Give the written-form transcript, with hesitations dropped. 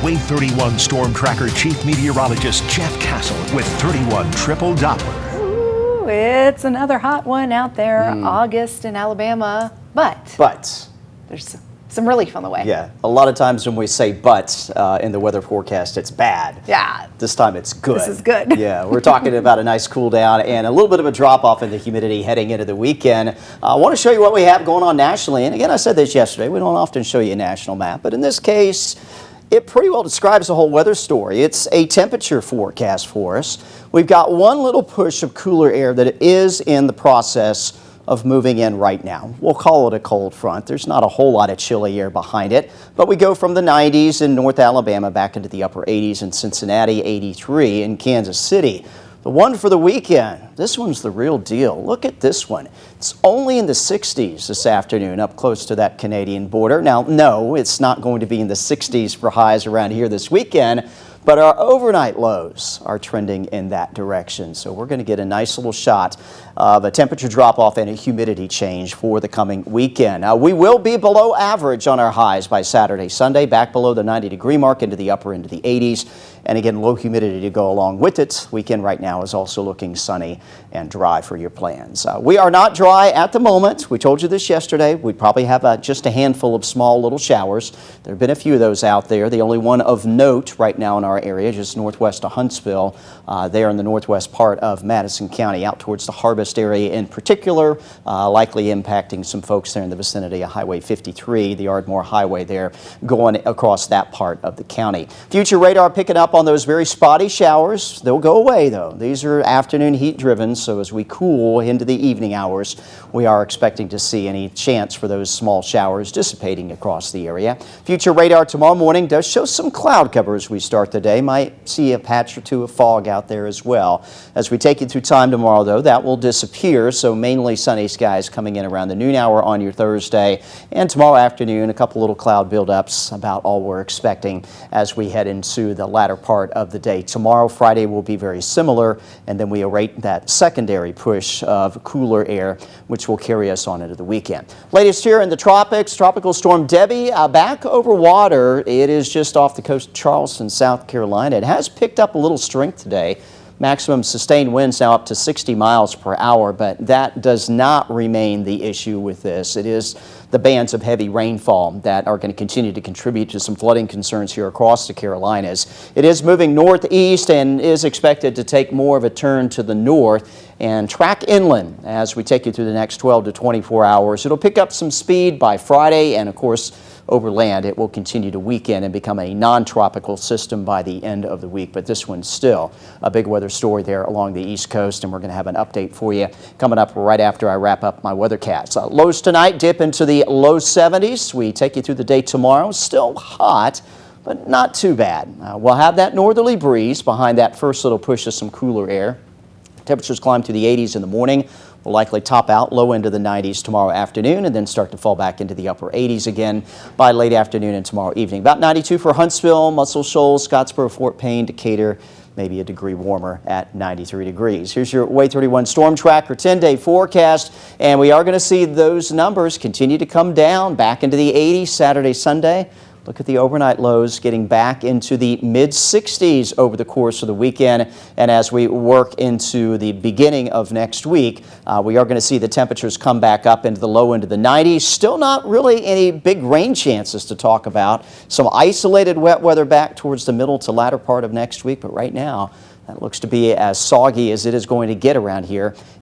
Wave 31 Storm Tracker Chief Meteorologist Jeff Castle with 31 Triple Doppler. Ooh, it's another hot one out there, August in Alabama, but there's some relief on the way. Yeah, a lot of times when we say but in the weather forecast, it's bad. Yeah. This time it's good. This is good. Yeah, we're talking about a nice cool down and a little bit of a drop off in the humidity heading into the weekend. I want to show you what we have going on nationally. And again, I said this yesterday, we don't often show you a national map, but in this case, it pretty well describes the whole weather story. It's a temperature forecast for us. We've got one little push of cooler air that is in the process of moving in right now. We'll call it a cold front. There's not a whole lot of chilly air behind it, but we go from the 90s in North Alabama back into the upper 80s in Cincinnati, 83 in Kansas City. The one for the weekend, this one's the real deal. Look at this one. It's only in the 60s this afternoon up close to that Canadian border. Now, no, it's not going to be in the 60s for highs around here this weekend, but our overnight lows are trending in that direction. So we're going to get a nice little shot of a temperature drop off and a humidity change for the coming weekend. Now, we will be below average on our highs by Saturday, Sunday, back below the 90-degree mark into the upper end of the 80s. And again, low humidity to go along with it. Weekend right now is also looking sunny and dry for your plans. We are not dry at the moment. We told you this yesterday. We probably have just a handful of small little showers. There have been a few of those out there. The only one of note right now in our area, just northwest of Huntsville, there in the northwest part of Madison County, out towards the Harvest area in particular, likely impacting some folks there in the vicinity of Highway 53, the Ardmore Highway there, going across that part of the county. Future radar picking up on those very spotty showers. They'll go away though. These are afternoon heat driven, so as we cool into the evening hours, we are expecting to see any chance for those small showers dissipating across the area. Future radar tomorrow morning does show some cloud cover as we start the day. Might see a patch or two of fog out there as well. As we take you through time tomorrow though, that will disappear, so mainly sunny skies coming in around the noon hour on your Thursday, and tomorrow afternoon a couple little cloud buildups, about all we're expecting as we head into the latter part of the day. Tomorrow, Friday, will be very similar, and then we await that secondary push of cooler air, which will carry us on into the weekend. Latest here in the tropics, Tropical Storm Debbie back over water. It is just off the coast of Charleston, South Carolina. It has picked up a little strength today. Maximum sustained winds now up to 60 miles per hour, but that does not remain the issue with this. It is the bands of heavy rainfall that are going to continue to contribute to some flooding concerns here across the Carolinas. It is moving northeast and is expected to take more of a turn to the north and track inland as we take you through the next 12 to 24 hours. It'll pick up some speed by Friday, and of course, over land, it will continue to weaken and become a non-tropical system by the end of the week. But this one's still a big weather story there along the East Coast, and we're going to have an update for you coming up right after I wrap up my weathercast. Lows tonight dip into the low 70s. We take you through the day tomorrow. Still hot, but not too bad. We'll have that northerly breeze behind that first little push of some cooler air. Temperatures climb to the 80s in the morning. Will likely top out low into the 90s tomorrow afternoon and then start to fall back into the upper 80s again by late afternoon and tomorrow evening. About 92 for Huntsville, Muscle Shoals, Scottsboro, Fort Payne, Decatur, maybe a degree warmer at 93 degrees. Here's your Wave 31 Storm Tracker 10-day forecast, and we are going to see those numbers continue to come down back into the 80s Saturday, Sunday. Look at the overnight lows getting back into the mid-60s over the course of the weekend. And as we work into the beginning of next week, we are going to see the temperatures come back up into the low end of the 90s. Still not really any big rain chances to talk about. Some isolated wet weather back towards the middle to latter part of next week. But right now, that looks to be as soggy as it is going to get around here